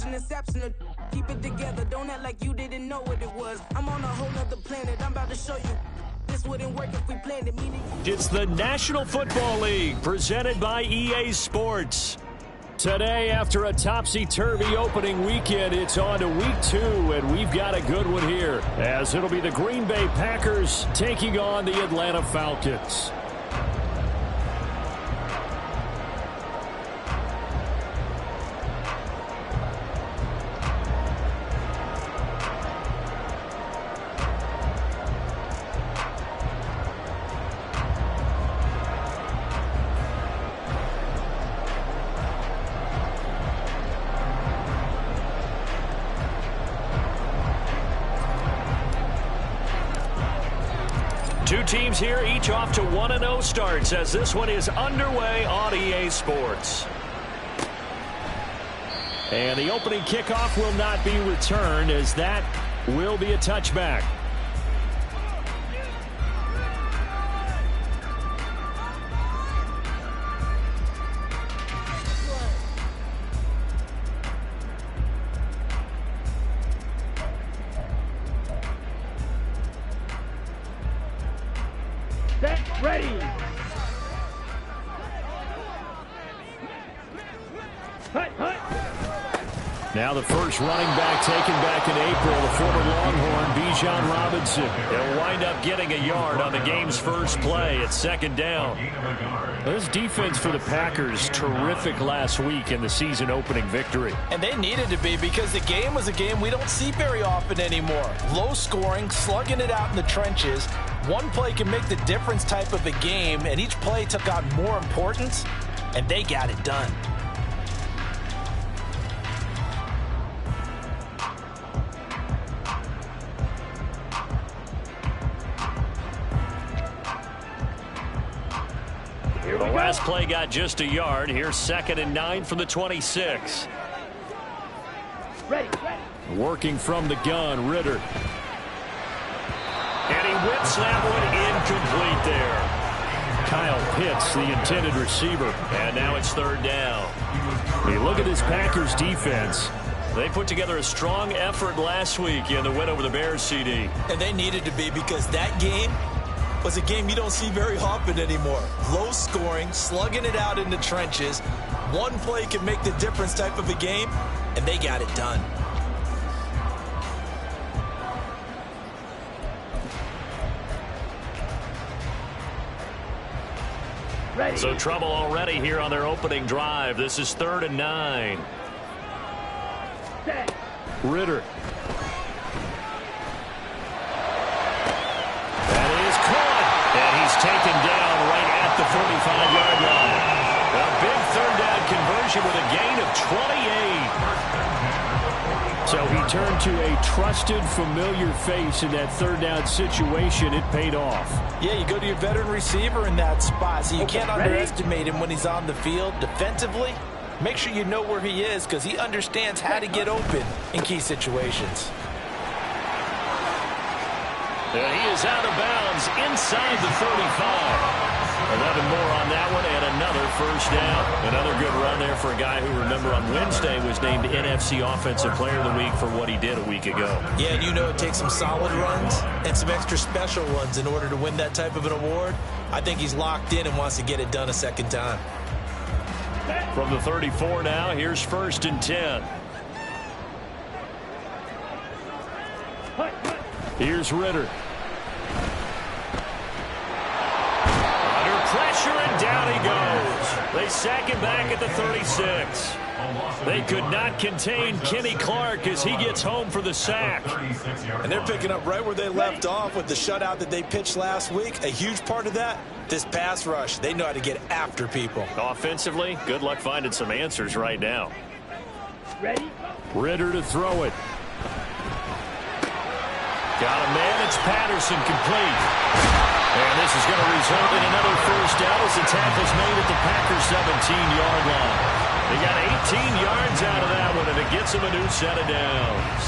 Motion exceptional. Keep it together. Don't act like you didn't know what it was. I'm on a whole nother planet. I'm about to show you. This wouldn't work if we planned it. It's the National Football League presented by EA Sports. Today, after a topsy-turvy opening weekend, it's on to week 2, and we've got a good one here, as it'll be the Green Bay Packers taking on the Atlanta Falcons. Two teams here, each off to 1-0 starts as this one is underway on EA Sports. And the opening kickoff will not be returned, as that will be a touchback. Ready. Now the first running back taken back in April, the former Longhorn, Bijan Robinson. He'll wind up getting a yard on the game's first play at second down. This defense for the Packers, terrific last week in the season opening victory. And they needed to be, because the game was a game we don't see very often anymore. Low scoring, slugging it out in the trenches. One play can make the difference type of a game, and each play took on more importance, and they got it done. The last play got just a yard. Here's 2nd and 9 from the 26. Ready. Working from the gun, Ritter. And he whips that one incomplete there. Kyle Pitts, the intended receiver. And now it's 3rd down. Hey, look at this Packers defense. They put together a strong effort last week in the win over the Bears, CD. And they needed to be, because that game was a game you don't see very often anymore. Low scoring, slugging it out in the trenches. One play can make the difference type of a game, and they got it done. Ready. So trouble already here on their opening drive. This is 3rd and 9. Set. Ritter. That is caught. And he's taken down right at the 45-yard line. A big 3rd down conversion with a gain of 28. So he turned to a trusted, familiar face in that 3rd down situation. It paid off. Yeah, you go to your veteran receiver in that spot, so you can't underestimate him when he's on the field defensively. Make sure you know where he is, because he understands how to get open in key situations. And he is out of bounds inside the 35. 11 more on that one, and another 1st down. Another good run there for a guy who, remember, on Wednesday was named NFC Offensive Player of the Week for what he did a week ago. Yeah, and you know it takes some solid runs and some extra special runs in order to win that type of an award. I think he's locked in and wants to get it done a second time. From the 34 now, here's 1st and 10. Here's Ritter. Under pressure, and down he goes. They sack him back at the 36. They could not contain Kenny Clark as he gets home for the sack. And they're picking up right where they left off with the shutout that they pitched last week. A huge part of that, this pass rush. They know how to get after people. Offensively, good luck finding some answers right now. Ready. Ritter to throw it. Got a man. It's Patterson, complete. And this is going to result in another 1st down as the tackle's made at the Packers' 17-yard line. They got 18 yards out of that one, and it gets them a new set of downs.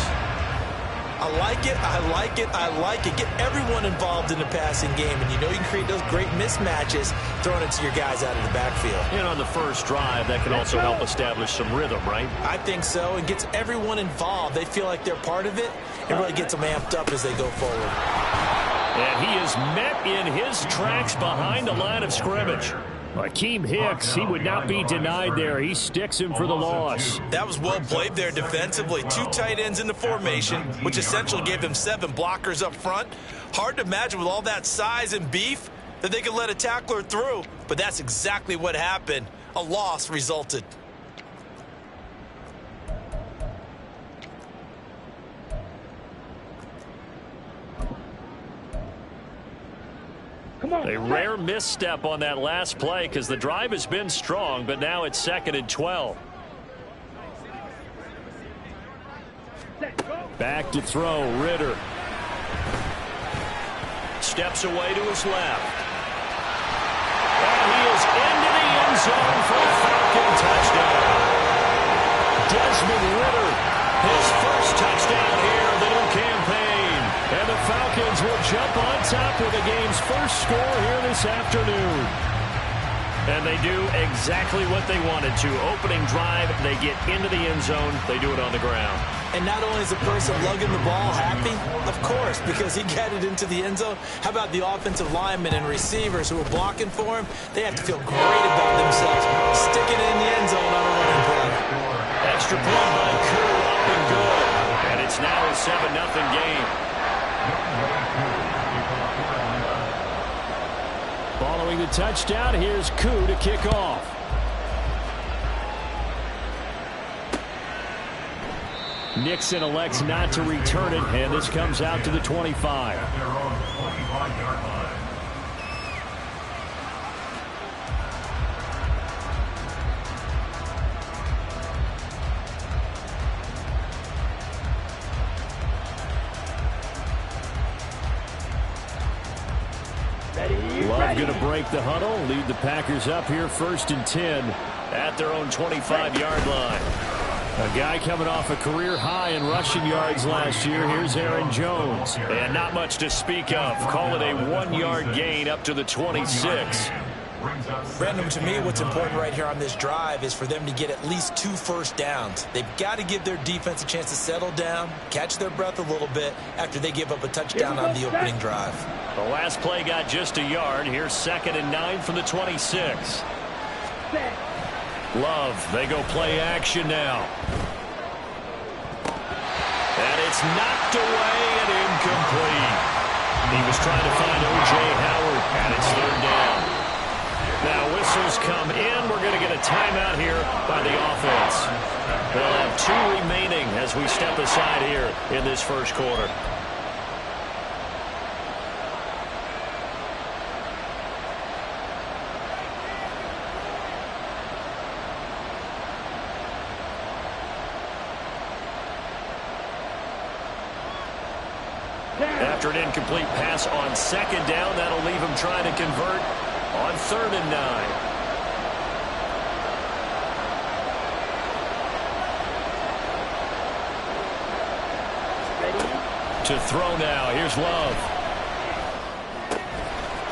I like it, I like it, I like it. Get everyone involved in the passing game, and you know you can create those great mismatches throwing it to your guys out of the backfield. And on the first drive, that can also help establish some rhythm, right? I think so. It gets everyone involved. They feel like they're part of it. It really gets them amped up as they go forward. And he is met in his tracks behind the line of scrimmage. Akeem Hicks, he would not be denied there. He sticks him for the loss. That was well played there defensively. 2 tight ends in the formation, which essentially gave them 7 blockers up front. Hard to imagine with all that size and beef that they could let a tackler through, but that's exactly what happened. A loss resulted. A rare misstep on that last play because the drive has been strong, but now it's 2nd and 12. Back to throw, Ritter. Steps away to his left. And he is into the end zone for a Falcon touchdown. Desmond Ritter, his first touchdown here of the new campaign. And the Falcons will jump on top with the game's first score here this afternoon. And they do exactly what they wanted to. Opening drive, they get into the end zone. They do it on the ground. And not only is the person lugging the ball happy, of course, because he got it into the end zone. How about the offensive linemen and receivers who are blocking for him? They have to feel great about themselves, sticking it in the end zone on a running play. Extra point by Koo, up and good. And it's now a 7-0 game. Following the touchdown, here's Koo to kick off. Nixon elects not to return it, and this comes out to the 25. Love going to break the huddle, lead the Packers up here 1st and 10 at their own 25-yard line. A guy coming off a career high in rushing yards last year. Here's Aaron Jones. And not much to speak of. Call it a 1-yard gain up to the 26. Brandon, to me, what's important right here on this drive is for them to get at least 2 first downs. They've got to give their defense a chance to settle down, catch their breath a little bit after they give up a touchdown on the opening drive. The last play got just a yard. Here's 2nd and 9 from the 26. Love, they go play action now. And it's knocked away and incomplete. He was trying to find O.J. Howard, and it's 3rd down. Now whistles come in. We're going to get a timeout here by the offense. They'll have 2 remaining as we step aside here in this first quarter. After an incomplete pass on 2nd down, that'll leave him trying to convert on 3rd and 9. To throw now. Here's Love.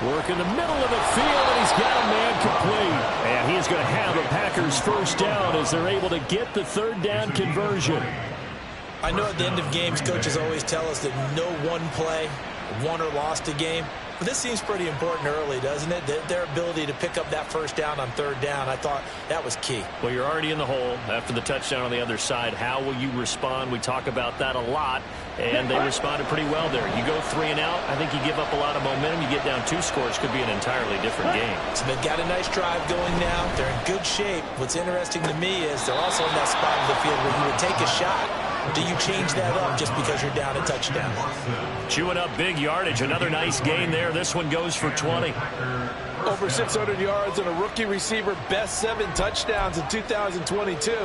Work in the middle of the field, and he's got a man complete. And he's going to have a Packers first down as they're able to get the 3rd down conversion. I know at the end of games, coaches always tell us that no one play won or lost a game. But this seems pretty important early, doesn't it? Their ability to pick up that first down on 3rd down, I thought that was key. Well, you're already in the hole after the touchdown on the other side. How will you respond? We talk about that a lot, and they responded pretty well there. You go 3 and out, I think you give up a lot of momentum. You get down 2 scores, could be an entirely different game. So they've got a nice drive going now. They're in good shape. What's interesting to me is they're also in that spot of the field where you would take a shot. Do you change that up just because you're down a touchdown? Chewing up big yardage. Another nice gain there. This one goes for 20. Over 600 yards and a rookie receiver, best 7 touchdowns in 2022.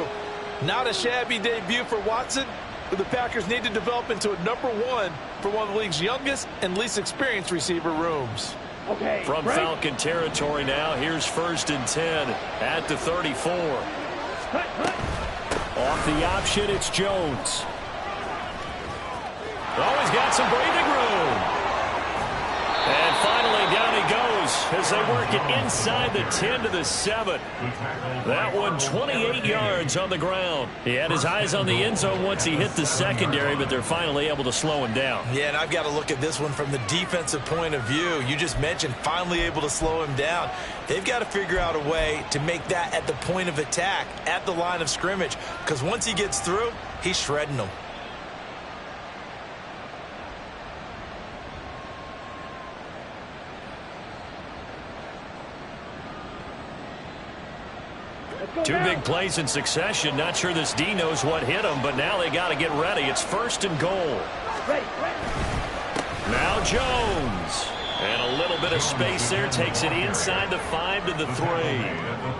Not a shabby debut for Watson, but the Packers need to develop into a #1 for one of the league's youngest and least experienced receiver rooms. Okay, from Falcon territory now, here's 1st and 10 at the 34. Off the option, it's Jones. Oh, he's got some breathing room. And finally, down he goes as they work it inside the 10 to the 7. That one 28 yards on the ground. He had his eyes on the end zone once he hit the secondary, but they're finally able to slow him down. Yeah, and I've got to look at this one from the defensive point of view. You just mentioned finally able to slow him down. They've got to figure out a way to make that at the point of attack, at the line of scrimmage, because once he gets through, he's shredding them. Two big plays in succession. Not sure this D knows what hit him, but now they got to get ready. It's 1st and goal. Ready. Now Jones. And a little bit of space there. Takes it inside the 5 to the 3.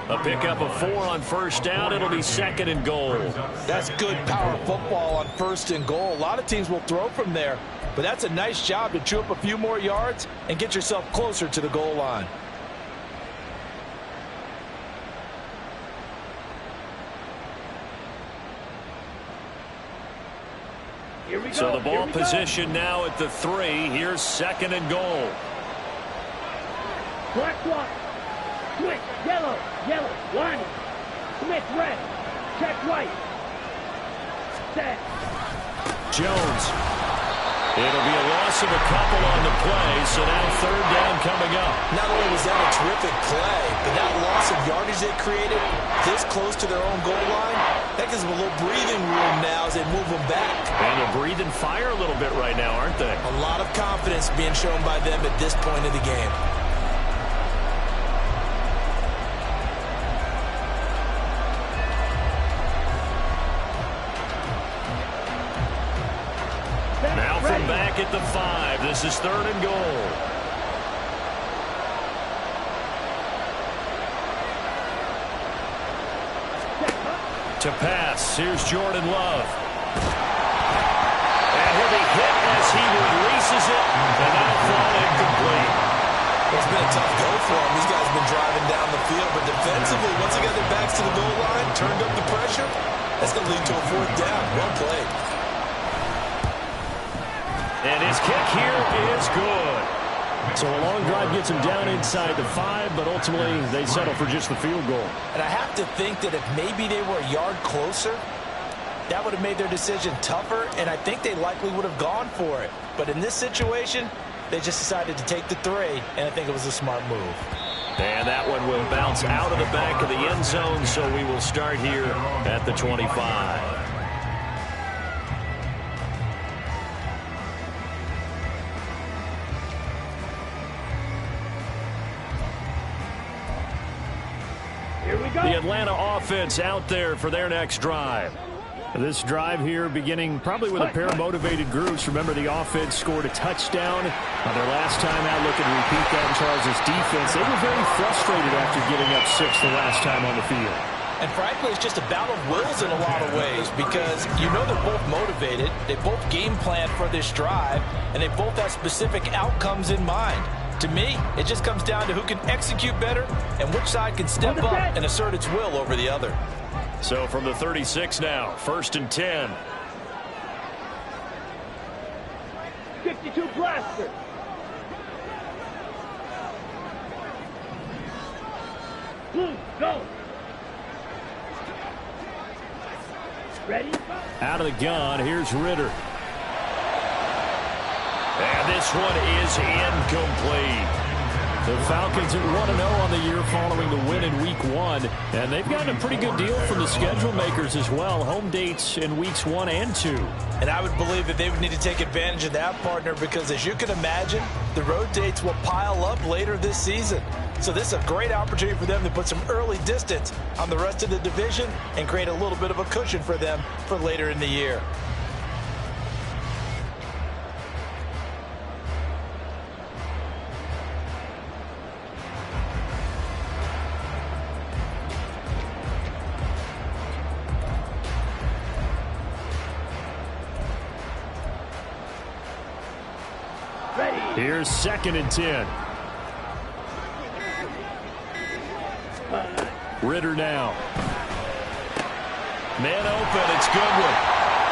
A pickup of 4 on 1st down. It'll be 2nd and goal. That's good power football on 1st and goal. A lot of teams will throw from there, but that's a nice job to chew up a few more yards and get yourself closer to the goal line. So the ball position now at the 3. Here's 2nd and goal. Black block. Switch. Yellow. Line. Smith red. Check white. Set. Jones. It'll be a loss of a couple on the play, so now 3rd down coming up. Not only was that a terrific play, but that loss of yardage they created this close to their own goal line, that gives them a little breathing room now as they move them back. And they're breathing fire a little bit right now, aren't they? A lot of confidence being shown by them at this point of the game. Now from back at the 5. This is 3rd and goal. To pass. Here's Jordan Love. And he'll be hit as he releases it. And that'll fall incomplete. It's been a tough go for him. These guys have been driving down the field. But defensively, once they got their backs to the goal line, turned up the pressure, that's going to lead to a 4th down. Well played. And his kick here is good. So a long drive gets him down inside the 5, but ultimately they settle for just the field goal. And I have to think that if maybe they were a yard closer, that would have made their decision tougher, and I think they likely would have gone for it. But in this situation, they just decided to take the 3, and I think it was a smart move. And that one will bounce out of the back of the end zone, so we will start here at the 25. The Atlanta offense out there for their next drive. This drive here beginning probably with a pair of motivated groups. Remember, the offense scored a touchdown on their last time out. Looking to repeat that in Charles' defense. They were very frustrated after giving up 6 the last time on the field. And frankly, it's just a battle of wills in a lot of ways because you know they're both motivated. They both game plan for this drive, and they both have specific outcomes in mind. To me, it just comes down to who can execute better and which side can step up and assert its will over the other. So from the 36 now, 1st and 10. 52 blaster. Blue, go. Ready? Out of the gun, here's Ritter. And this one is incomplete. The Falcons at 1-0 on the year following the win in Week 1. And they've gotten a pretty good deal from the schedule makers as well. Home dates in Weeks 1 and 2. And I would believe that they would need to take advantage of that, partner, because as you can imagine, the road dates will pile up later this season. So this is a great opportunity for them to put some early distance on the rest of the division and create a little bit of a cushion for them for later in the year. Here's 2nd and 10. Ritter now. Man open, it's Goodwin.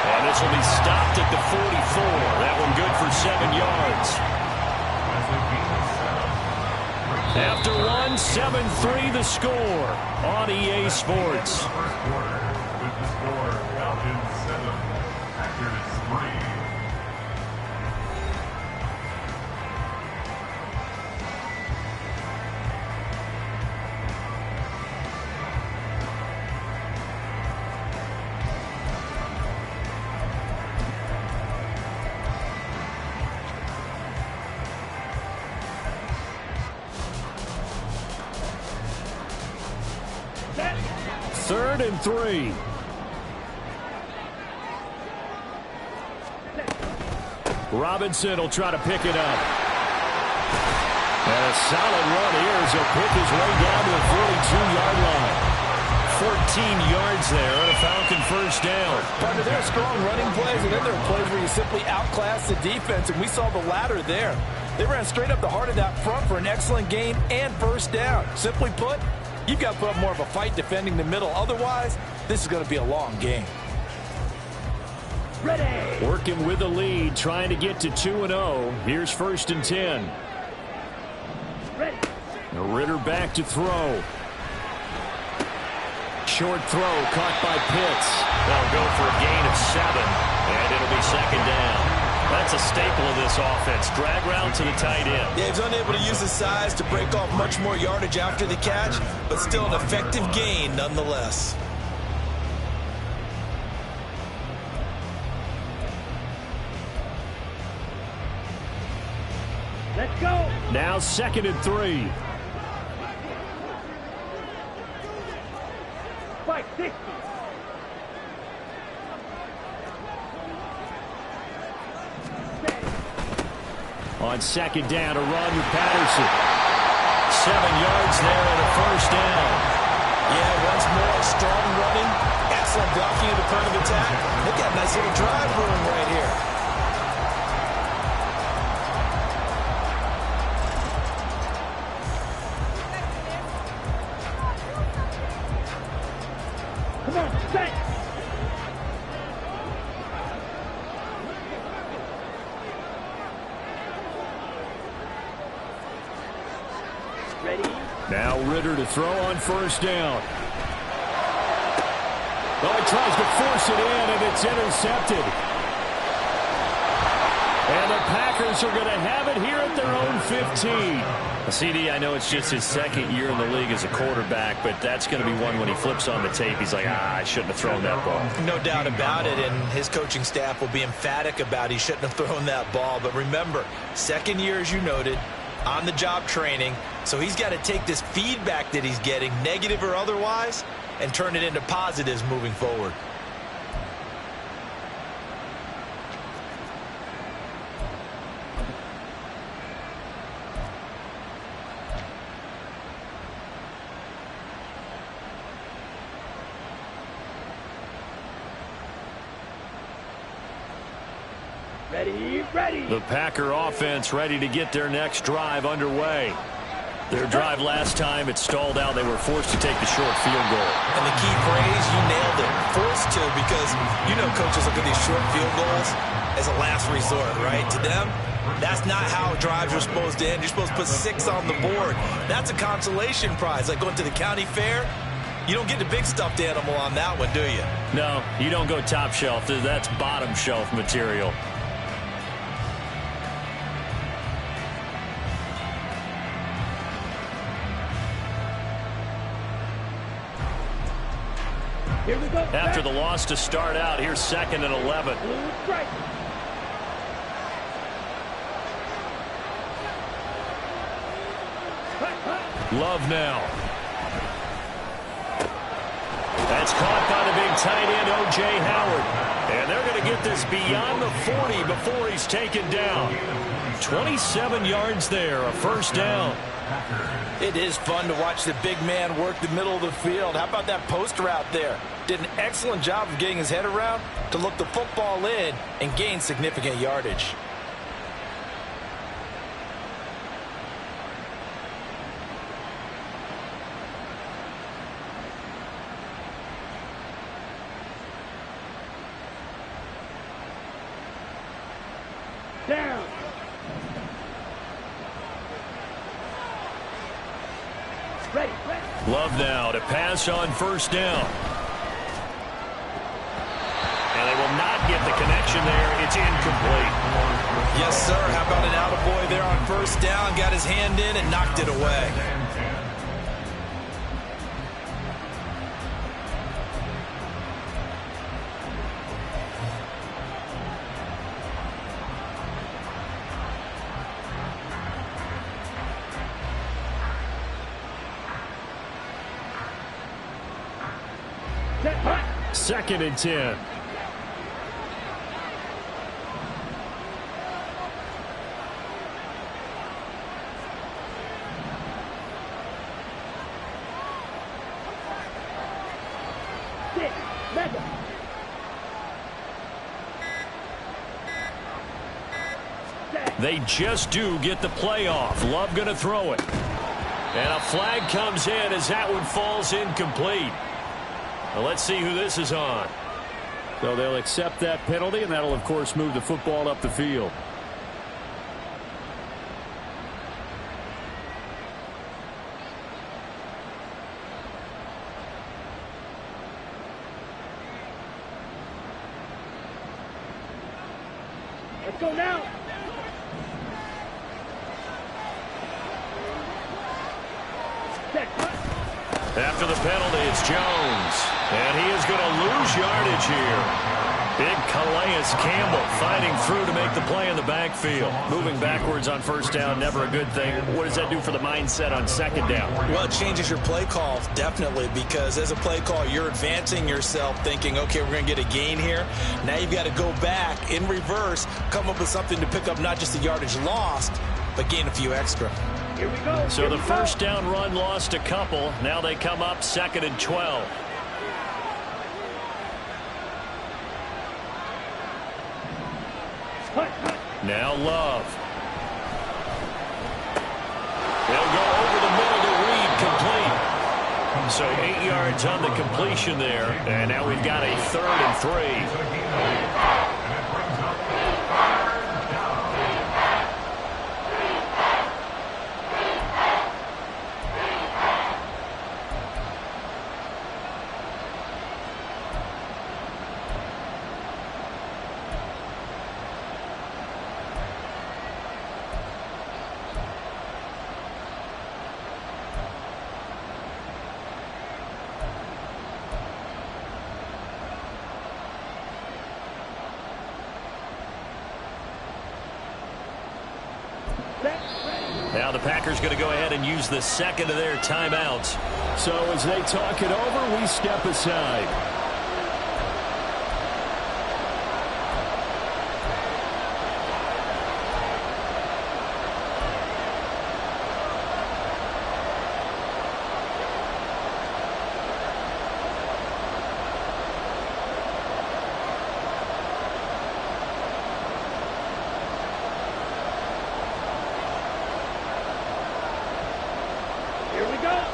And this will be stopped at the 44. That one good for 7 yards. After one, 7-3 the score on EA Sports. Third and 3. Robinson will try to pick it up. And a solid run here as he'll pick his way down to the 42-yard line. 14 yards there on a Falcon first down. Partner, there are strong running plays, and then there are plays where you simply outclass the defense, and we saw the latter there. They ran straight up the heart of that front for an excellent gain and first down. Simply put, you've got to put up more of a fight defending the middle. Otherwise, this is going to be a long game. Ready. Working with the lead, trying to get to 2-0. Here's first and 10. Ready. Ritter back to throw. Short throw caught by Pitts. They'll go for a gain of 7, and it'll be second down. That's a staple of this offense. Drag route to the tight end. Yeah, he's unable to use his size to break off much more yardage after the catch, but still an effective gain nonetheless. Let's go. Now second and 3. 560. On second down, a run with Patterson. 7 yards there and a first down. Yeah, once more, strong running, excellent blocking at the point of attack. They've got a nice little drive brewing right here. Come on, set. Ready. Now Ritter to throw on first down. Oh, he tries to force it in, and it's intercepted. And the Packers are going to have it here at their own 15. CD, I know it's just his second year in the league as a quarterback, but that's going to be one when he flips on the tape. He's like, I shouldn't have thrown that ball. No doubt about it, and his coaching staff will be emphatic about he shouldn't have thrown that ball. But remember, second year, as you noted, on-the-job training, so he's got to take this feedback that he's getting, negative or otherwise, and turn it into positives moving forward. Ready, ready. The Packer offense ready to get their next drive underway. Their drive last time, it stalled out. They were forced to take the short field goal. And the key phrase, you nailed it, forced to, because you know coaches look at these short field goals as a last resort, right? To them, that's not how drives are supposed to end. You're supposed to put 6 on the board. That's a consolation prize, like going to the county fair. You don't get the big stuffed animal on that one, do you? No, you don't go top shelf. That's bottom shelf material. Here we go. After the loss to start out, here's second and 11. Blue strike. Love now. That's caught by the big tight end, O.J. Howard. And they're going to get this beyond the 40 before he's taken down. 27 yards there, a first down. It is fun to watch the big man work the middle of the field. How about that post route there? Did an excellent job of getting his head around to look the football in and gain significant yardage. down. Ready. Love now to pass on first down. And they will not get the connection there. It's incomplete. Yes, sir. How about an attaboy there on first down? Got his hand in and knocked it away. Second and 10. They just do get the play off. Love going to throw it. And a flag comes in as that one falls incomplete. Well, let's see who this is on. So they'll accept that penalty, and that'll, of course, move the football up the field. Let's go now. After the penalty, it's Jones. And he is going to lose yardage here. Big Calais Campbell fighting through to make the play in the backfield. Moving backwards on first down, never a good thing. What does that do for the mindset on second down? Well, it changes your play call, definitely, because as a play call, you're advancing yourself thinking, okay, we're going to get a gain here. Now you've got to go back in reverse, come up with something to pick up not just the yardage lost, but gain a few extra. Here we go. So the first down run lost a couple. Now they come up second and 12. Now Love. They'll go over the middle to Reed, complete. So 8 yards on the completion there. And now we've got a 3rd and 3. Now the Packers going to go ahead and use the second of their timeouts. So as they talk it over, we step aside.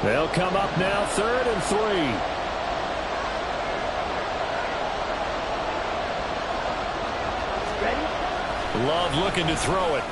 They'll come up now 3rd and 3. Ready? Love looking to throw it.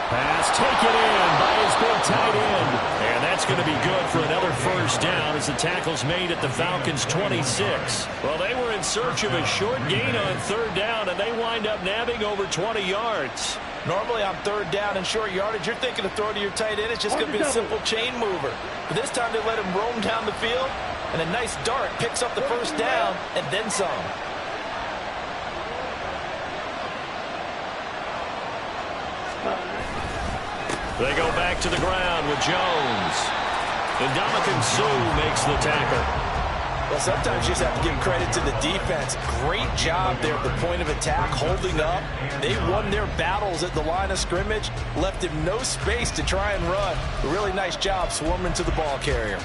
Pass taken in by his big tight end. And that's going to be good for another first down as the tackle's made at the Falcons' 26. Well, they were in search of a short gain on 3rd down, and they wind up nabbing over 20 yards. Normally on 3rd down and short yardage, you're thinking of throwing to your tight end. It's just going to be a simple chain mover. But this time they let him roam down the field, and a nice dart picks up the first down and then some. They go back to the ground with Jones. And Ndamukong Suh makes the tackle. Well, sometimes you just have to give credit to the defense. Great job there at the point of attack, holding up. They won their battles at the line of scrimmage, left him no space to try and run. A really nice job swarming to the ball carrier.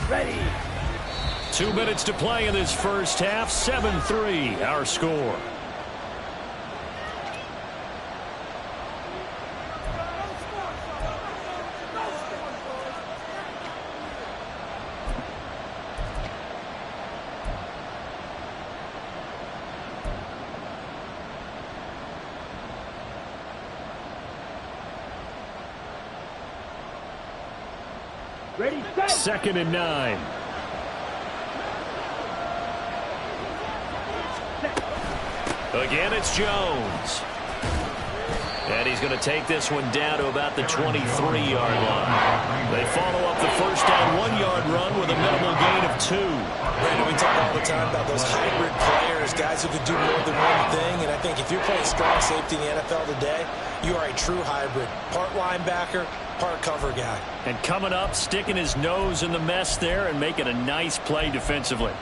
Ready. 2 minutes to play in this first half. 7-3, our score. Ready, set. 2nd and 9. Again, it's Jones. And he's going to take this one down to about the 23-yard line. They follow up the first down 1-yard run with a minimal gain of 2. Brandon, we talk all the time about those hybrid players, guys who could do more than one thing. And I think if you're playing strong safety in the NFL today, you are a true hybrid. Part linebacker, part cover guy. And coming up, sticking his nose in the mess there and making a nice play defensively.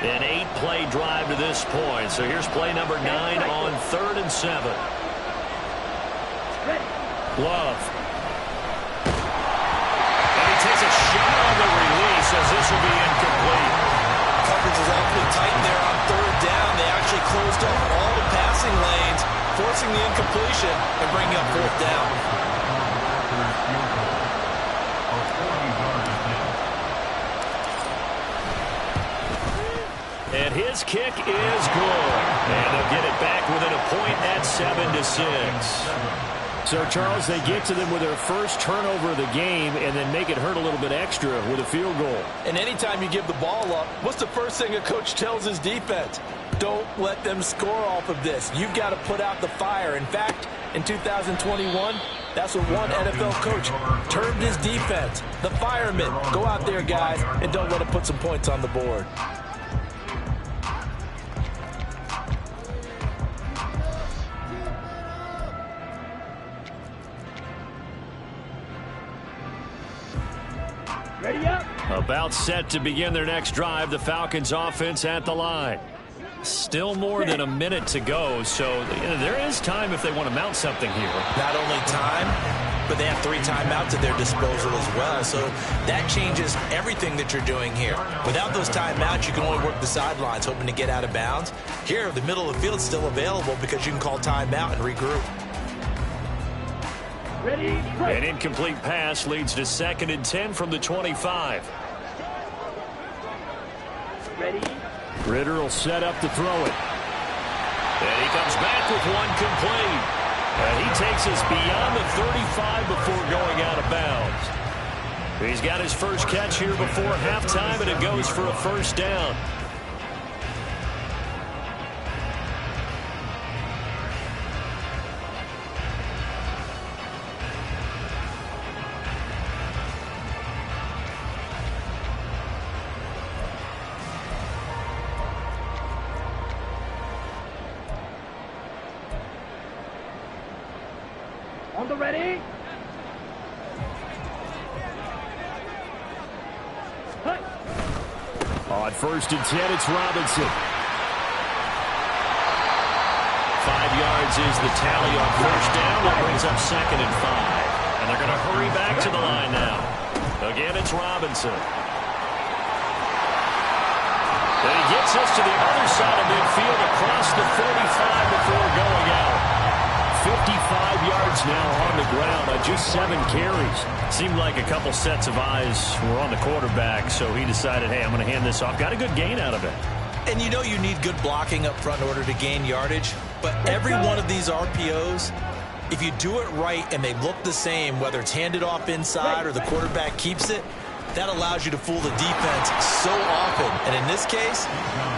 An 8-play drive to this point. So here's play number 9 on 3rd and 7. Love. And he takes a shot on the release as this will be incomplete. Coverage is awfully tight there on 3rd down. They actually closed off all the passing lanes, forcing the incompletion and bringing up 4th down. And his kick is good. And they'll get it back within a point at 7-6. So, Charles, they get to them with their first turnover of the game and then make it hurt a little bit extra with a field goal. And anytime you give the ball up, what's the first thing a coach tells his defense? Don't let them score off of this. You've got to put out the fire. In fact, in 2021, that's what one NFL coach termed his defense. The firemen. Go out there, guys, and don't let them put some points on the board. Ready up. About set to begin their next drive, the Falcons offense at the line. Still more than a minute to go, so there is time if they want to mount something here. Not only time, but they have 3 timeouts at their disposal as well, so that changes everything that you're doing here. Without those timeouts, you can only work the sidelines, hoping to get out of bounds. Here, the middle of the field is still available because you can call timeout and regroup. Ready, An incomplete pass leads to 2nd and 10 from the 25. ready. Ritter will set up to throw it. And he comes back with one complete. And he takes us beyond the 35 before going out of bounds. He's got his first catch here before halftime, and it goes for a first down. On the ready. Hey. On 1st and 10, it's Robinson. 5 yards is the tally on first down. That brings up 2nd and 5. And they're going to hurry back to the line now. Again, it's Robinson. And he gets us to the other side of midfield across the 45 before going out. 55 yards now on the ground on just 7 carries. Seemed like a couple sets of eyes were on the quarterback, so he decided, hey, I'm going to hand this off. Got a good gain out of it. And you know you need good blocking up front in order to gain yardage, but every one of these RPOs, if you do it right and they look the same, whether it's handed off inside or the quarterback keeps it, that allows you to fool the defense so often. And in this case,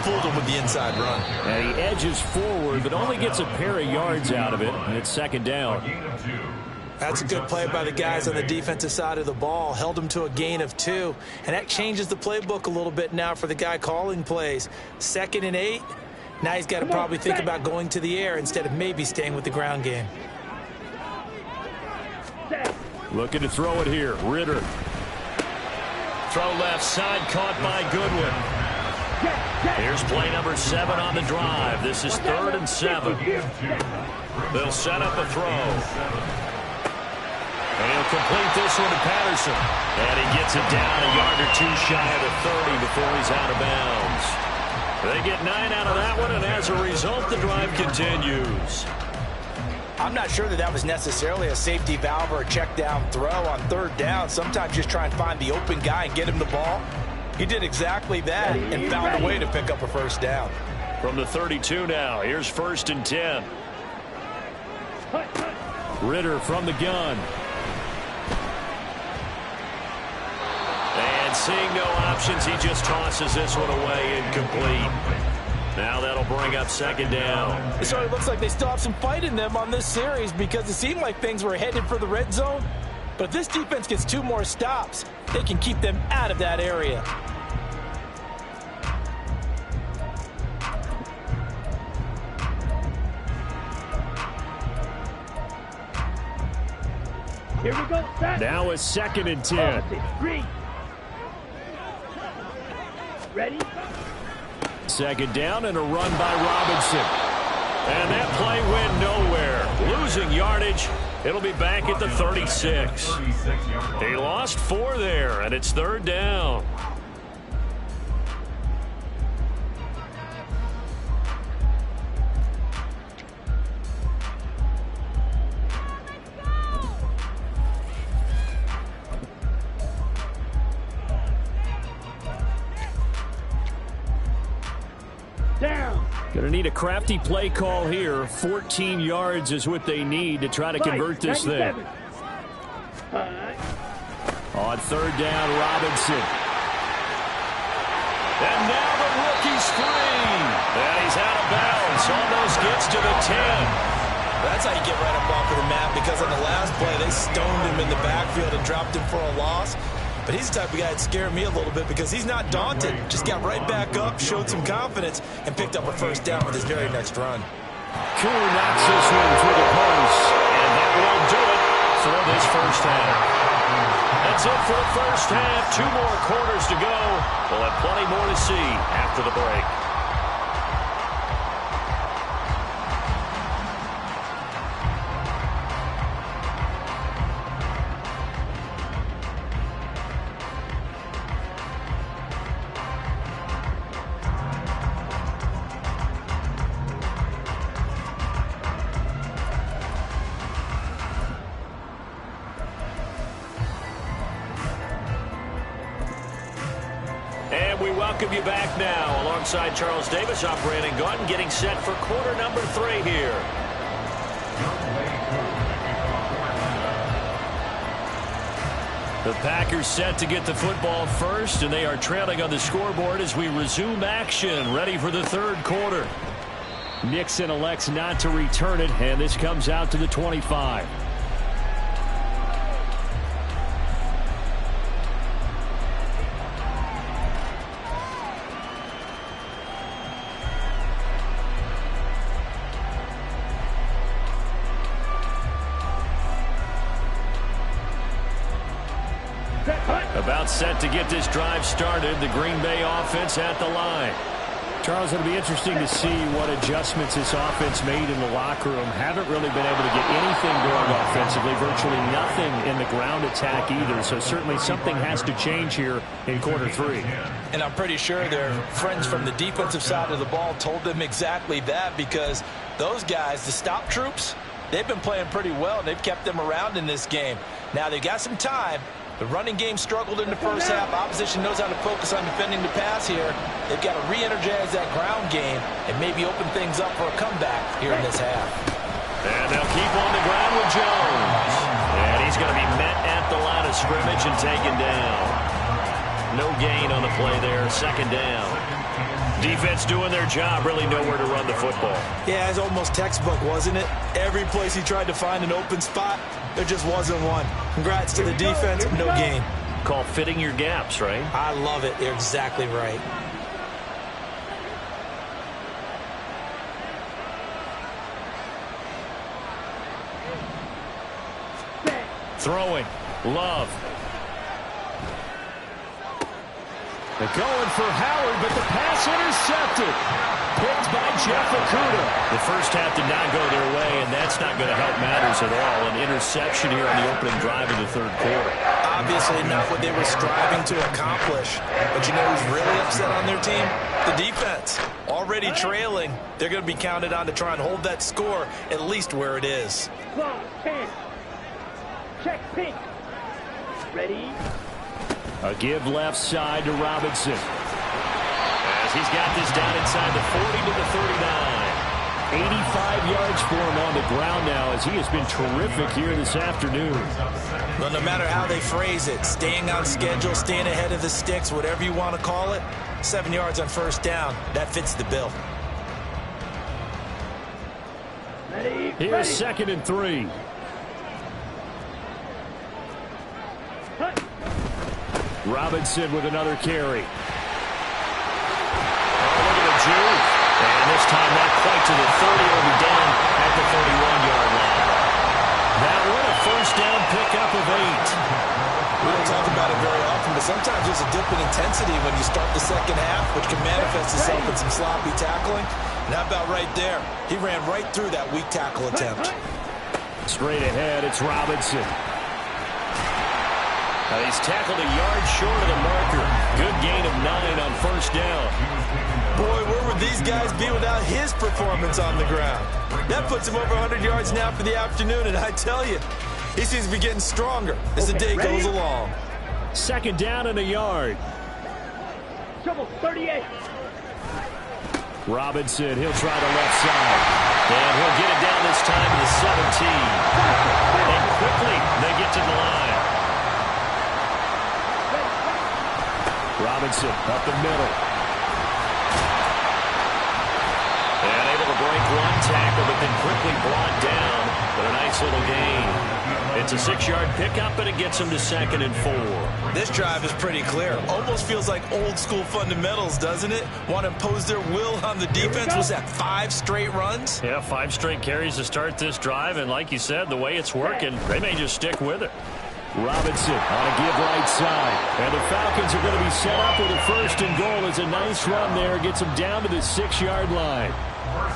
fooled them with the inside run. And he edges forward, but only gets a pair of yards out of it, and it's 2nd down. That's a good play by the guys on the defensive side of the ball. Held them to a gain of 2. And that changes the playbook a little bit now for the guy calling plays. 2nd and 8. Now he's got to probably think about going to the air instead of maybe staying with the ground game. Looking to throw it here. Ritter. Throw left side, caught by Goodwin. Here's play number 7 on the drive. This is 3rd and 7. They'll set up a throw. And he'll complete this one to Patterson. And he gets it down a yard or 2 shy of the 30 before he's out of bounds. They get 9 out of that one, and as a result, the drive continues. I'm not sure that was necessarily a safety valve or a check down throw on 3rd down. Sometimes just try and find the open guy and get him the ball. He did exactly that and found a way to pick up a first down. From the 32 now, here's 1st and 10. Ritter from the gun. And seeing no options, he just tosses this one away incomplete. Now that'll bring up 2nd down. It sort of looks like they still have some fight in them on this series because it seemed like things were headed for the red zone. But if this defense gets 2 more stops, they can keep them out of that area. Here we go. Set. Now it's 2nd and 10. Green. Ready? 2nd down and a run by Robinson. And that play went nowhere. Losing yardage. It'll be back at the 36. He lost 4 there, and it's 3rd down. Going to need a crafty play call here. 14 yards is what they need to try to convert this thing. On 3rd down, Robinson. And now the rookie's free. And he's out of bounds. Almost gets to the 10. That's how you get right up off of the map, because on the last play, they stoned him in the backfield and dropped him for a loss. But he's the type of guy that scared me a little bit because he's not daunted. Just got right back up, showed some confidence, and picked up a 1st down with his very next run. Cool knocks this one through the post. And that will do it for this 1st half. That's it for the 1st half. 2 more quarters to go. We'll have plenty more to see after the break. We welcome you back now. Alongside Charles Davis, I'm Brandon Gaudin, getting set for quarter number 3 here. The Packers set to get the football first, and they are trailing on the scoreboard as we resume action, ready for the 3rd quarter. Nixon elects not to return it, and this comes out to the 25. About set to get this drive started. The Green Bay offense at the line. Charles, it'll be interesting to see what adjustments this offense made in the locker room. Haven't really been able to get anything going offensively. Virtually nothing in the ground attack either. So certainly something has to change here in quarter 3. And I'm pretty sure their friends from the defensive side of the ball told them exactly that, because those guys, the stop troops, they've been playing pretty well, and they've kept them around in this game. Now they've got some time. The running game struggled in the 1st half. Opposition knows how to focus on defending the pass here. They've got to re-energize that ground game and maybe open things up for a comeback here in this half. And they'll keep on the ground with Jones. And he's going to be met at the line of scrimmage and taken down. No gain on the play there. 2nd down. Defense doing their job, really nowhere to run the football. Yeah, it's almost textbook, wasn't it? Every place he tried to find an open spot, there just wasn't one. Congrats to the defense, no gain. Called fitting your gaps, right? I love it. You're exactly right. Throwing. Love. They're going for Howard, but the pass intercepted. Picked by Jeff Okudah. The 1st half did not go their way, and that's not going to help matters at all. An interception here on the opening drive of the 3rd quarter. Obviously not what they were striving to accomplish. But you know who's really upset on their team? The defense. Already trailing. They're going to be counted on to try and hold that score at least where it is. Clock 10. Check pink. Ready? A give left side to Robinson. As He's got this down inside the 40 to the 39. 85 yards for him on the ground now as he has been terrific here this afternoon. Well, no matter how they phrase it, staying on schedule, staying ahead of the sticks, whatever you want to call it, 7 yards on first down, that fits the bill. Here's 2nd and 3. Robinson with another carry. Look at the juke. And this time not quite to the 30. Will be down at the 31-yard line. That one a first down pickup of 8. We don't talk about it very often, but sometimes there's a dip in intensity when you start the second half, which can manifest itself in some sloppy tackling. And how about right there? He ran right through that weak tackle attempt. Straight ahead, it's Robinson. He's tackled a yard short of the marker. Good gain of 9 on first down. Boy, where would these guys be without his performance on the ground? That puts him over 100 yards now for the afternoon, and I tell you, he seems to be getting stronger as the day goes along. 2nd down and a yard. Trouble 38. Robinson, he'll try the left side. And he'll get it down this time to the 17. And quickly, they get to the line. Robinson up the middle. And able to break one tackle, but then quickly brought down. But a nice little gain. It's a 6-yard pickup, but it gets him to 2nd and 4. This drive is pretty clear. Almost feels like old school fundamentals, doesn't it? Want to impose their will on the defense. Was that 5 straight runs? Yeah, 5 straight carries to start this drive. And like you said, the way it's working, they may just stick with it. Robinson on a give right side. And the Falcons are going to be set up with a 1st and goal. It's a nice run there. Gets them down to the 6-yard line.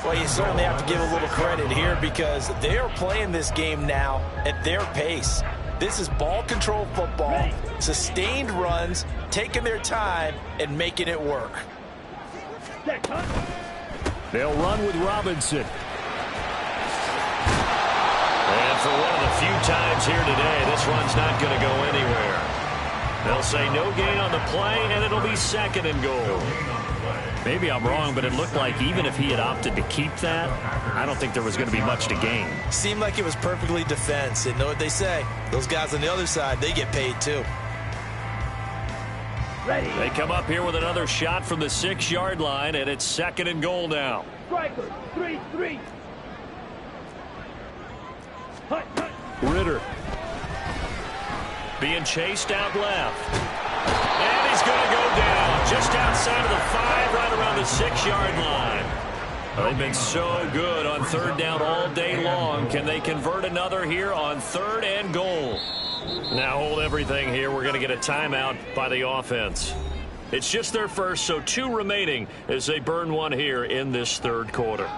Well, you certainly have to give a little credit here because they are playing this game now at their pace. This is ball control football, sustained runs, taking their time, and making it work. They'll run with Robinson. And for one of the few times here today, this run's not going to go anywhere. They'll say no gain on the play, and it'll be 2nd and goal. Maybe I'm wrong, but it looked like even if he had opted to keep that, I don't think there was going to be much to gain. Seemed like it was perfectly defense. And know what they say? Those guys on the other side, they get paid too. Ready. They come up here with another shot from the 6-yard line, and it's 2nd and goal now. Striker 3-3. Ritter being chased out left. And he's going to go down just outside of the 5, right around the 6-yard line. They've been so good on 3rd down all day long. Can they convert another here on 3rd and goal? Now hold everything here. We're going to get a timeout by the offense. It's just their first, so 2 remaining as they burn one here in this 3rd quarter.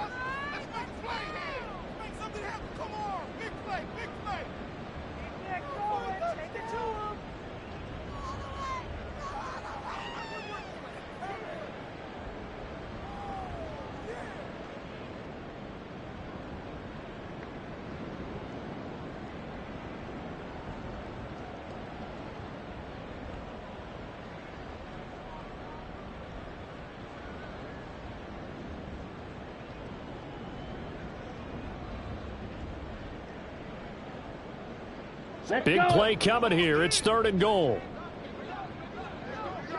Big play coming here. It's 3rd and goal.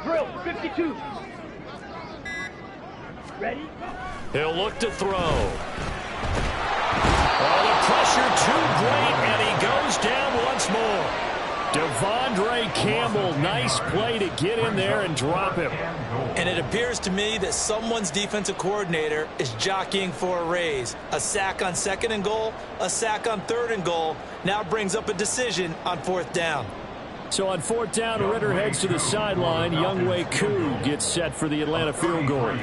Drill 52. Ready? He'll look to throw. Oh, the pressure too great, and he goes down once more. Devondre Campbell, nice play to get in there and drop him. And it appears to me that someone's defensive coordinator is jockeying for a raise. A sack on 2nd and goal, a sack on 3rd and goal, now brings up a decision on 4th down. So on 4th down, Ritter heads to the sideline. Younghoe Koo gets set for the Atlanta field goal.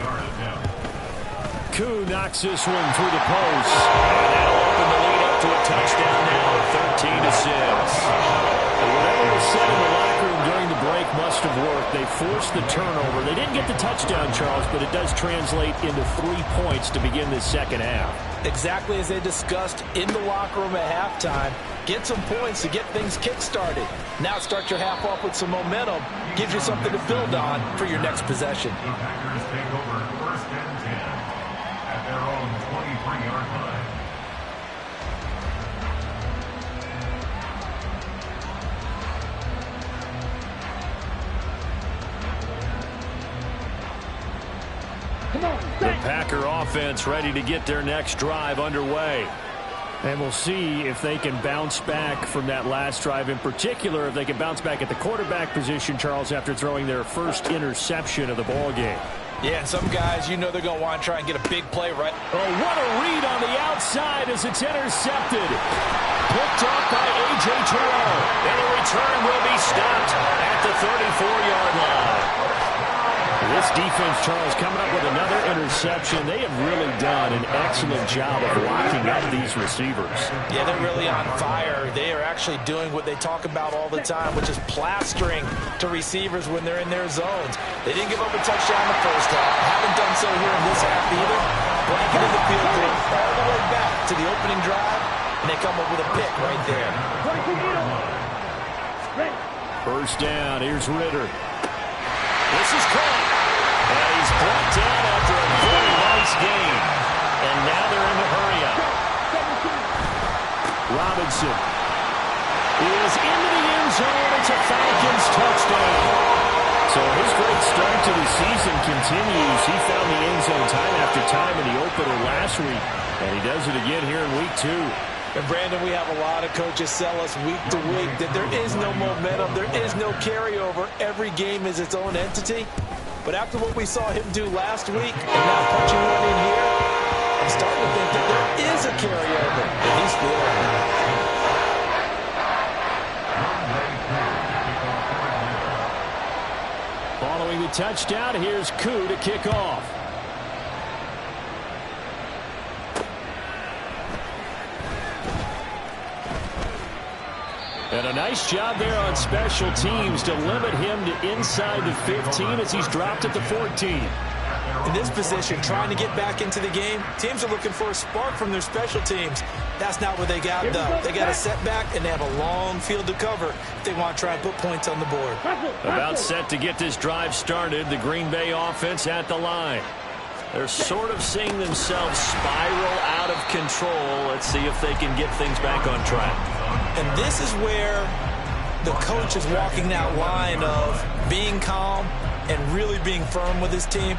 Koo knocks this one through the post. And that'll open the lead up to a touchdown now, 13-6. Whatever was said in the locker room during the break must have worked. They forced the turnover. They didn't get the touchdown, Charles, but it does translate into 3 points to begin this 2nd half. Exactly as they discussed in the locker room at halftime. Get some points to get things kick-started. Now start your half off with some momentum. Gives you something to build on for your next possession. The Packer offense ready to get their next drive underway. And we'll see if they can bounce back from that last drive, in particular if they can bounce back at the quarterback position, Charles, after throwing their first interception of the ball game. Yeah, and some guys, you know they're going to want to try and get a big play, right? Oh, what a read on the outside as it's intercepted. Picked off by A.J. Terrell. And the return will be stopped at the 34-yard line. This defense, Charles, coming up with another interception. They have really done an excellent job of locking up these receivers. Yeah, they're really on fire. They are actually doing what they talk about all the time, which is plastering to receivers when they're in their zones. They didn't give up a touchdown in the first half. Haven't done so here in this half either. Blanketed the field goal all the way back to the opening drive, and they come up with a pick right there. First down. Here's Ritter. This is caught. And he's brought down after a very nice game. And now they're in the hurry-up. Robinson is into the end zone. It's a Falcons touchdown. So his great start to the season continues. He found the end zone time after time in the opener last week. And he does it again here in week 2. And, Brandon, we have a lot of coaches sell us week to week that there is no momentum, there is no carryover. Every game is its own entity. But after what we saw him do last week, and now punching one in here, I'm starting to think that there is a carryover, and he's feeling it. Following the touchdown, here's Koo to kick off. And a nice job there on special teams to limit him to inside the 15 as he's dropped at the 14. In this position, trying to get back into the game, teams are looking for a spark from their special teams. That's not what they got, though. They got a setback, and they have a long field to cover if they want to try and put points on the board. About set to get this drive started, the Green Bay offense at the line. They're sort of seeing themselves spiral out of control. Let's see if they can get things back on track. And this is where the coach is walking that line of being calm and really being firm with his team.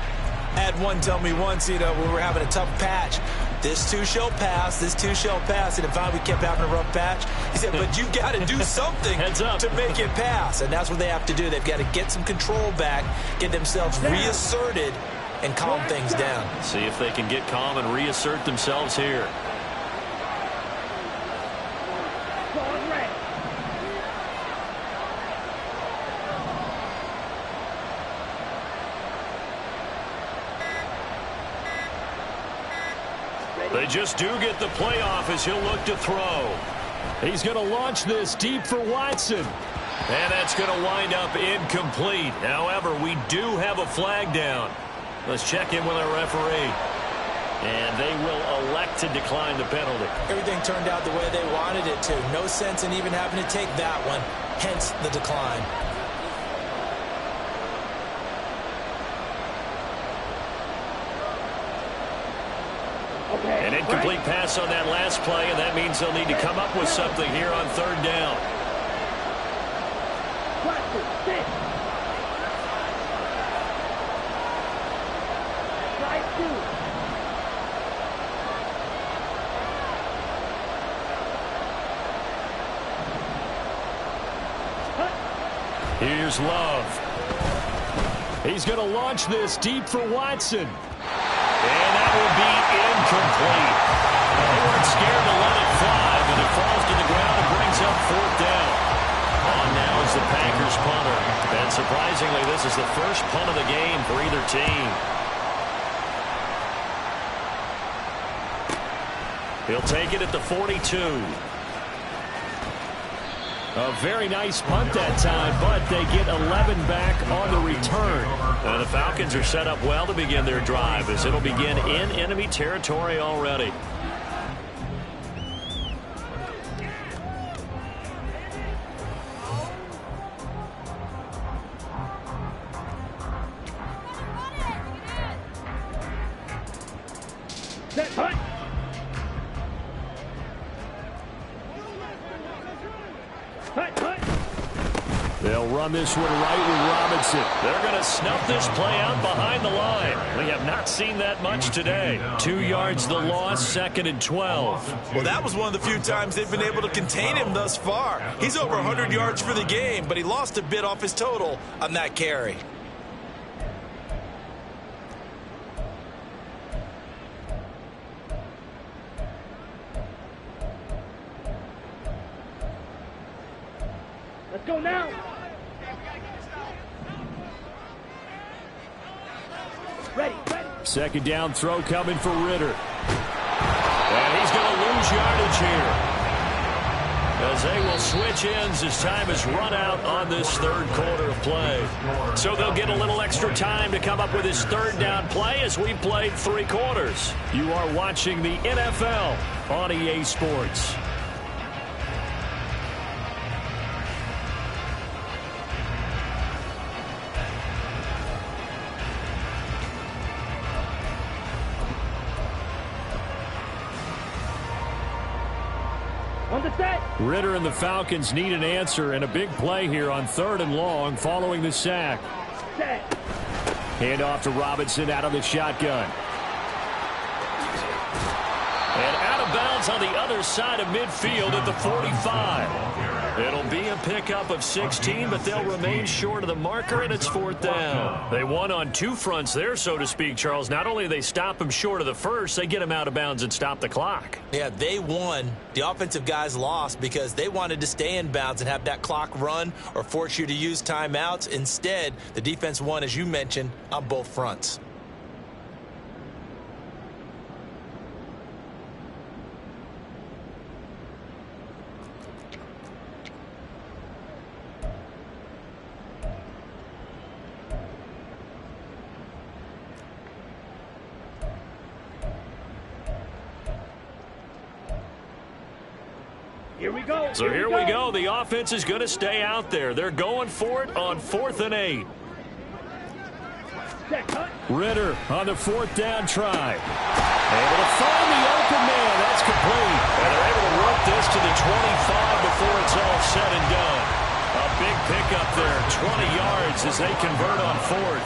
I had one tell me once, when we were having a tough patch, this too shall pass, this too shall pass. And if we kept having a rough patch, he said, but you got to do something to make it pass. And that's what they have to do. They've got to get some control back, get themselves reasserted, and calm things down. See if they can get calm and reassert themselves here. They just do get the playoff as he'll look to throw. He's going to launch this deep for Watson. And that's going to wind up incomplete. However, we do have a flag down. Let's check in with our referee. And they will elect to decline the penalty. Everything turned out the way they wanted it to. No sense in even having to take that one. Hence the decline. An incomplete pass on that last play, and that means they'll need to come up with something here on third down. Here's Love. He's going to launch this deep for Watson. And that will be incomplete. They weren't scared to let it fly, but it falls to the ground and brings up fourth down. On now is the Packers punter. And surprisingly, this is the first punt of the game for either team. He'll take it at the 42. A very nice punt that time, but they get 11 back on the return. The Falcons are set up well to begin their drive as it'll begin in enemy territory already. Set, punt. They'll run this one right with Robinson. They're going to snuff this play out behind the line. We have not not seen that much today. 2 yards the loss, 2nd and 12. Well, that was one of the few times they've been able to contain him thus far. He's over 100 yards for the game, but he lost a bit off his total on that carry. Let's go now. Ready. 2nd down throw coming for Ritter. And he's going to lose yardage here, as they will switch ends as time has run out on this 3rd quarter of play. So they'll get a little extra time to come up with his 3rd down play as we played 3 quarters. You are watching the NFL on EA Sports. On the set. Ritter and the Falcons need an answer and a big play here on 3rd and long following the sack. Set. Hand off to Robinson out of the shotgun. And out of bounds on the other side of midfield at the 45. It'll be a pickup of 16, but they'll remain short of the marker, and it's 4th down. They won on 2 fronts there, so to speak, Charles. Not only do they stop him short of the first, they get him out of bounds and stop the clock. Yeah, they won. The offensive guys lost because they wanted to stay in bounds and have that clock run or force you to use timeouts. Instead, the defense won, as you mentioned, on both fronts. Here we go. So here we go. The offense is going to stay out there. They're going for it on 4th and 8. Set, cut. Ritter on the 4th down try. Able to find the open man. That's complete. And they're able to work this to the 25 before it's all said and done. A big pickup there, 20 yards as they convert on 4th.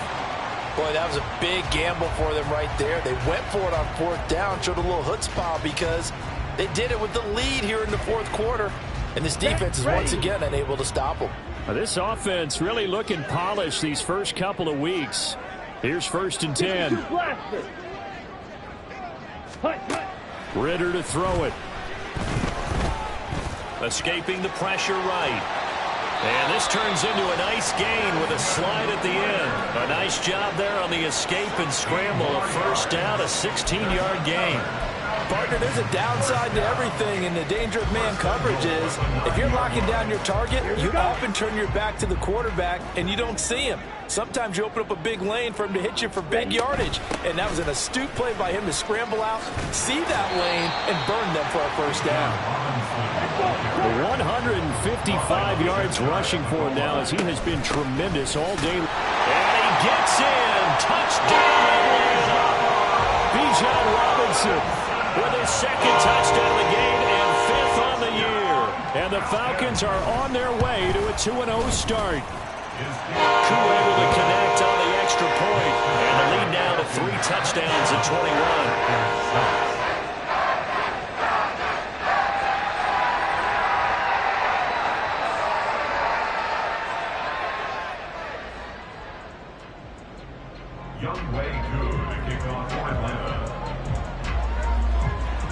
Boy, that was a big gamble for them right there. They went for it on 4th down, showed a little chutzpah because they did it with the lead here in the 4th quarter. And this defense is once again unable to stop them. This offense really looking polished these first couple of weeks. Here's 1st and 10. Ritter to throw it. Escaping the pressure right. And this turns into a nice gain with a slide at the end. A nice job there on the escape and scramble. A 1st down, a 16-yard gain. Partner, there's a downside to everything, and the danger of man coverage is if you're locking down your target, you often turn your back to the quarterback and you don't see him. Sometimes you open up a big lane for him to hit you for big yardage, and that was an astute play by him to scramble out, see that lane, and burn them for a 1st down. 155 yards rushing for him now as he has been tremendous all day. And he gets in. Touchdown, Atlanta. Bijan Robinson with his 2nd touchdown of the game and 5th on the year. And the Falcons are on their way to a 2-0 start. Koo able to connect on the extra point. And the lead now to 3 touchdowns at 21.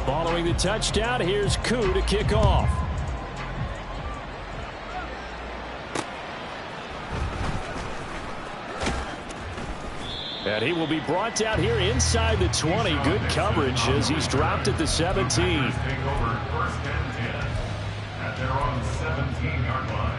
Following the touchdown, here's Koo to kick off. And he will be brought down here inside the 20. Good coverage as he's dropped at the 17. Take over 1st and 10 at their own 17-yard line.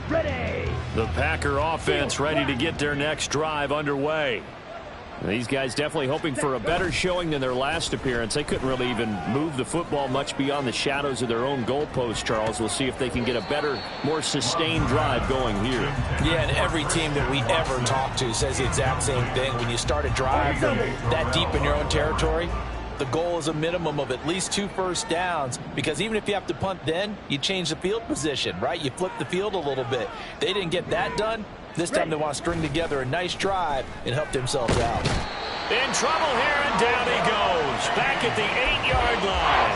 Ready. The Packer offense ready to get their next drive underway. These guys definitely hoping for a better showing than their last appearance. They couldn't really even move the football much beyond the shadows of their own goalpost, Charles. We'll see if they can get a better, more sustained drive going here. Yeah, and every team that we ever talk to says the exact same thing. When you start a drive from that deep in your own territory, the goal is a minimum of at least 2 first downs, because even if you have to punt then, you change the field position, right? You flip the field a little bit. They didn't get that done. This time they want to string together a nice drive and help themselves out. In trouble here, and down he goes. Back at the 8-yard line.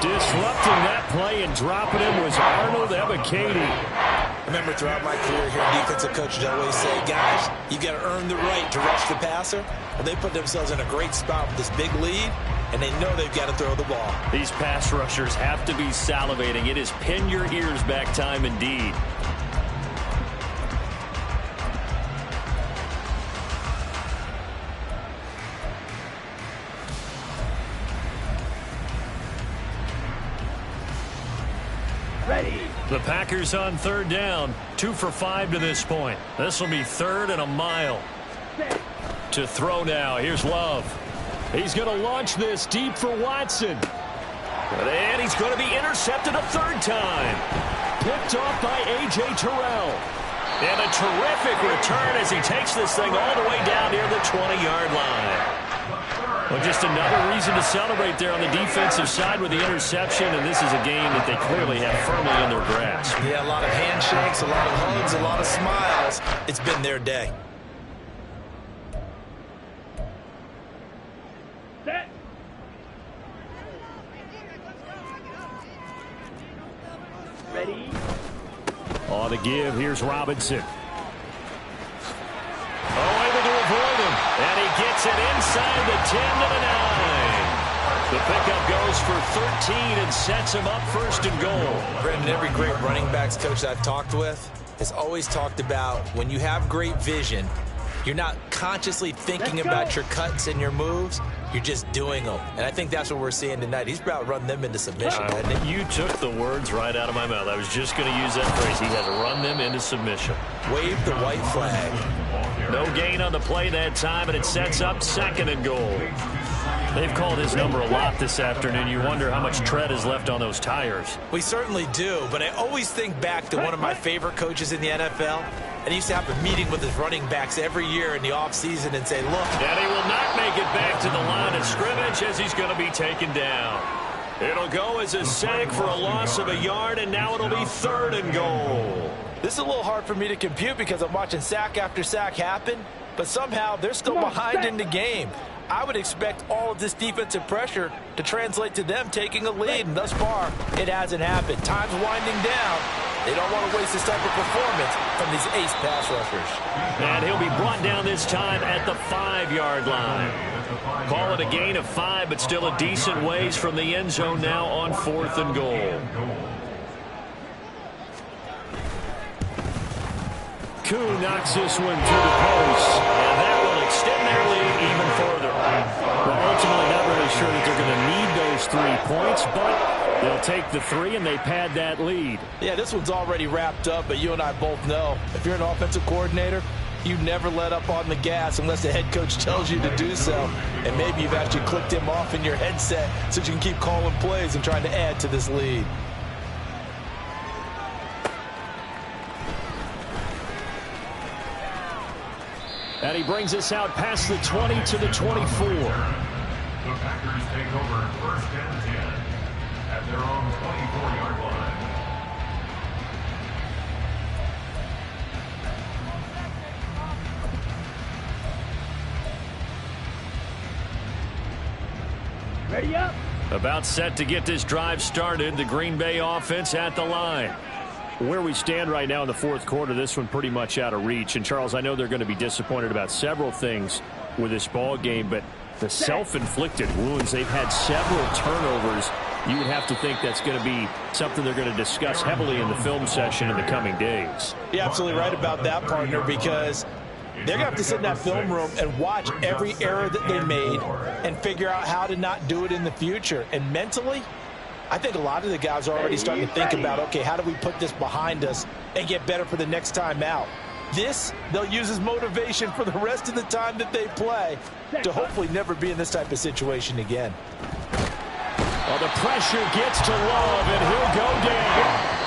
Disrupting that play and dropping him was Arnold Ebiketie. I remember throughout my career here, defensive coaches always say, guys, you got to earn the right to rush the passer. Well, they put themselves in a great spot with this big lead, and they know they've got to throw the ball. These pass rushers have to be salivating. It is pin your ears back time indeed. The Packers on 3rd down, 2 for 5 to this point. This will be 3rd and a mile. To throw now. Here's Love. He's going to launch this deep for Watson. And he's going to be intercepted a 3rd time. Picked off by A.J. Terrell. And a terrific return as he takes this thing all the way down near the 20-yard line. Well, just another reason to celebrate there on the defensive side with the interception, and this is a game that they clearly have firmly in their grasp. Yeah, a lot of handshakes, a lot of hugs, a lot of smiles. It's been their day. Set. Ready. On the give, here's Robinson. Oh, able to avoid him. And he gets it inside the 10 to the 9. The pickup goes for 13 and sets him up 1st and goal. Brendan, every great running backs coach I've talked with has always talked about when you have great vision, you're not consciously thinking about your cuts and your moves. You're just doing them. And I think that's what we're seeing tonight. He's about to run them into submission, hasn't he? You took the words right out of my mouth. I was just going to use that phrase. He has run them into submission. Wave the white flag. No gain on the play that time, and it sets up 2nd and goal. They've called his number a lot this afternoon. You wonder how much tread is left on those tires. We certainly do, but I always think back to one of my favorite coaches in the NFL. And he used to have a meeting with his running backs every year in the offseason and say, look. And he will not make it back to the line of scrimmage as he's going to be taken down. It'll go as a sack for a loss of a yard, and now it'll be 3rd and goal. This is a little hard for me to compute because I'm watching sack after sack happen, but somehow they're still behind in the game. I would expect all of this defensive pressure to translate to them taking a lead, and thus far, it hasn't happened. Time's winding down. They don't want to waste this type of performance from these ace pass rushers. And he'll be brought down this time at the 5-yard line. Call it a gain of 5, but still a decent ways from the end zone now on 4th and goal. Koo knocks this one through the post, and that will extend their lead even further. Well, ultimately, not really sure that they're going to need those 3 points, but they'll take the 3 and they pad that lead. Yeah, this one's already wrapped up, but you and I both know if you're an offensive coordinator, you never let up on the gas unless the head coach tells you to do so. And maybe you've actually clicked him off in your headset so you can keep calling plays and trying to add to this lead. And he brings us out past the 20 to the 24. The Packers take over 1st and 10 at their own 24-yard line. Ready up. About set to get this drive started. The Green Bay offense at the line. Where we stand right now in the 4th quarter, this one pretty much out of reach. And, Charles, I know they're going to be disappointed about several things with this ball game, but the self-inflicted wounds, they've had several turnovers. You would have to think that's going to be something they're going to discuss heavily in the film session in the coming days. You're absolutely right about that, partner, because they're going to have to sit in that film room and watch every error that they made and figure out how to not do it in the future. And mentally, I think a lot of the guys are already starting to think about, okay, how do we put this behind us and get better for the next time out? This, they'll use as motivation for the rest of the time that they play to hopefully never be in this type of situation again. Well, the pressure gets to Love, and he'll go down.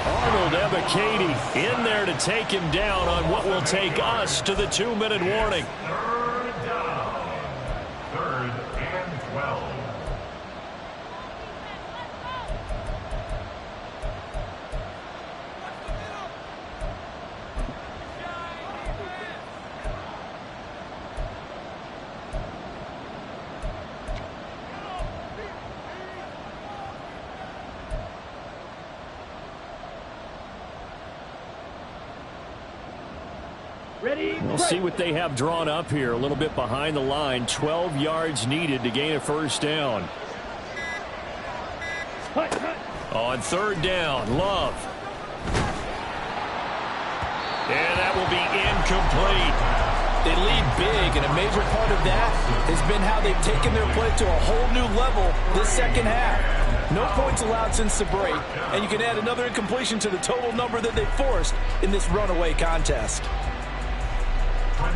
Arnold Ebiketie in there to take him down on what will take us to the 2-minute warning. Third down. 3rd and 12. Ready? We'll see what they have drawn up here. A little bit behind the line. 12 yards needed to gain a first down. On 3rd down, Love. And that will be incomplete. They lead big, and a major part of that has been how they've taken their play to a whole new level this second half. No points allowed since the break, and you can add another incompletion to the total number that they forced in this runaway contest.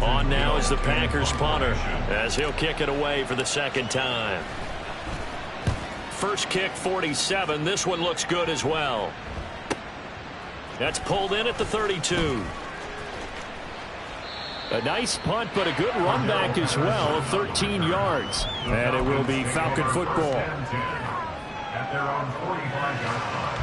On now is the Packers punter as he'll kick it away for the 2nd time. First kick 47. This one looks good as well. That's pulled in at the 32. A nice punt, but a good run back as well, 13 yards. And it will be Falcon football. At their own 45-yard line.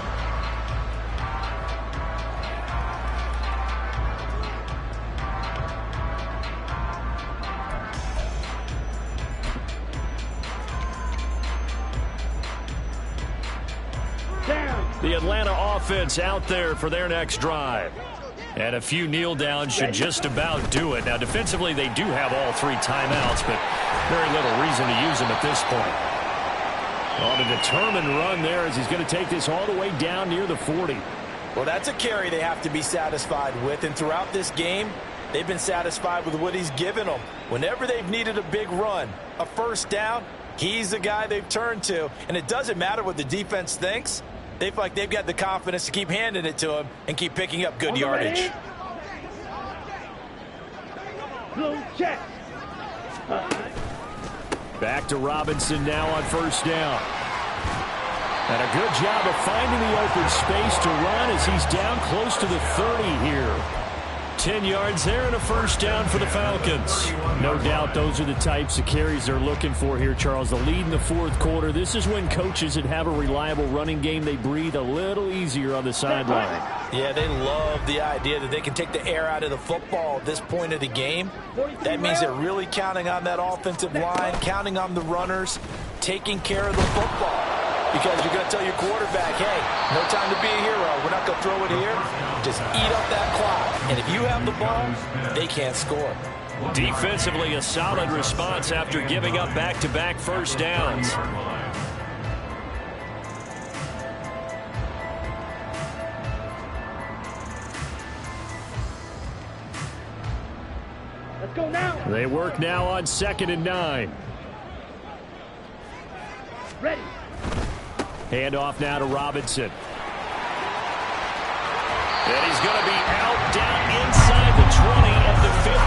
The Atlanta offense out there for their next drive. And a few kneel downs should just about do it. Now, defensively, they do have all 3 timeouts, but very little reason to use them at this point. On a determined run there as he's going to take this all the way down near the 40. Well, that's a carry they have to be satisfied with, and throughout this game, they've been satisfied with what he's given them. Whenever they've needed a big run, a first down, he's the guy they've turned to. And it doesn't matter what the defense thinks. They feel like they've got the confidence to keep handing it to him and keep picking up good yardage. Check. Back to Robinson now on first down. And a good job of finding the open space to run as he's down close to the 30 here. 10 yards there and a first down for the Falcons. No doubt those are the types of carries they're looking for here, Charles. The lead in the 4th quarter. This is when coaches that have a reliable running game, they breathe a little easier on the sideline. Yeah, they love the idea that they can take the air out of the football at this point of the game. That means they're really counting on that offensive line, counting on the runners, taking care of the football. Because you're going to tell your quarterback, hey, no time to be a hero. We're not going to throw it here. Just eat up that clock. And if you have the ball, they can't score. Defensively, a solid response after giving up back-to-back first downs. Let's go now. They work now on 2nd and 9. Ready. Handoff now to Robinson. And he's going to be out down inside the 20 at the 15.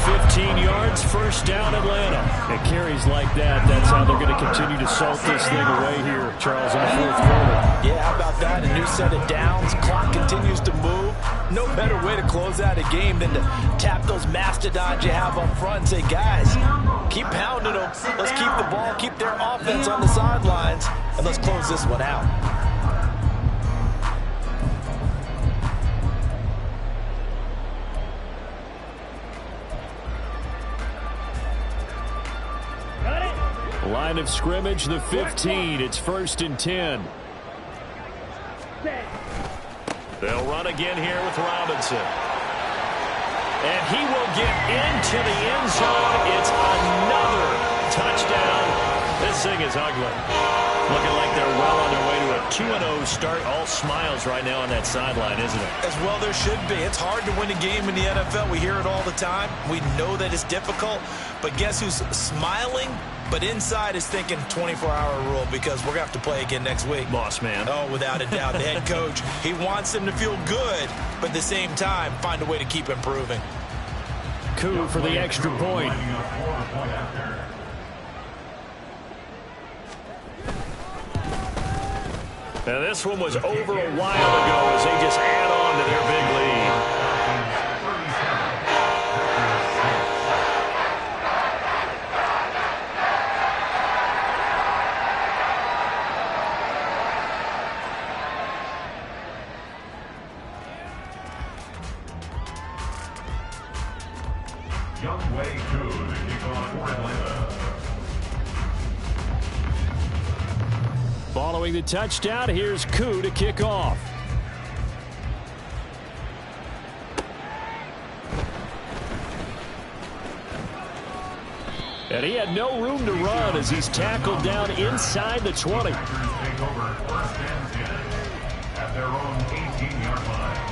15 yards, first down Atlanta. And carries like that, that's how they're going to continue to salt this thing away here, Charles, in the 4th quarter. Yeah, how about that? A new set of downs. Clock continues to move. No better way to close out a game than to tap those mastodons you have up front and say, guys, keep pounding them. Let's keep the ball, keep their offense on the sidelines, and let's close this one out. Line of scrimmage, the 15. It's 1st and 10. They'll run again here with Robinson. And he will get into the end zone. It's another touchdown. This thing is ugly. Looking like they're well on their way to a 2-0 start. All smiles right now on that sideline, isn't it? As well there should be. It's hard to win a game in the NFL. We hear it all the time. We know that it's difficult. But guess who's smiling? But inside is thinking 24-hour rule because we're going to have to play again next week. Boss man. Oh, without a doubt. The head coach, he wants them to feel good, but at the same time, find a way to keep improving. Coup for the extra point. Now this one was over a while ago as they just add on to their big lead. Following the touchdown, here's Koo to kick off. And he had no room to run as he's tackled down inside the 20. Take over first and 10 at their own 18-yard line.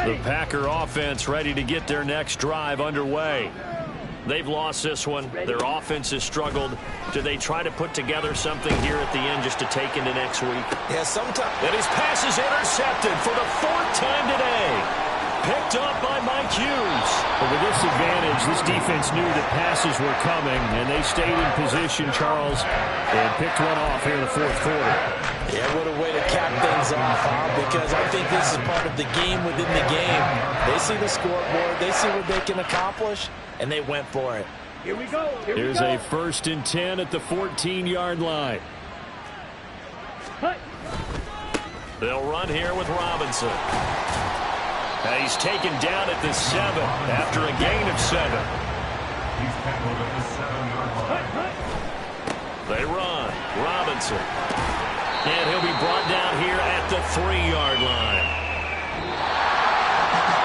The Packer offense ready to get their next drive underway. They've lost this one. Their offense has struggled. Do they try to put together something here at the end just to take into next week? Yeah, sometimes. And his pass is intercepted for the 4th time today. Picked up by Mike Hughes. But with this advantage, this defense knew that passes were coming, and they stayed in position, Charles, and picked one off here in the 4th quarter. Yeah, what a way to cap things off, because I think this is part of the game within the game. They see the scoreboard, they see what they can accomplish, and they went for it. Here we go. Here's a 1st and 10 at the 14-yard line. Hey. They'll run here with Robinson. And he's taken down at the 7 after a gain of 7. He's tackled at the 7-yard line. They run. Robinson. And he'll be brought down here at the 3-yard line.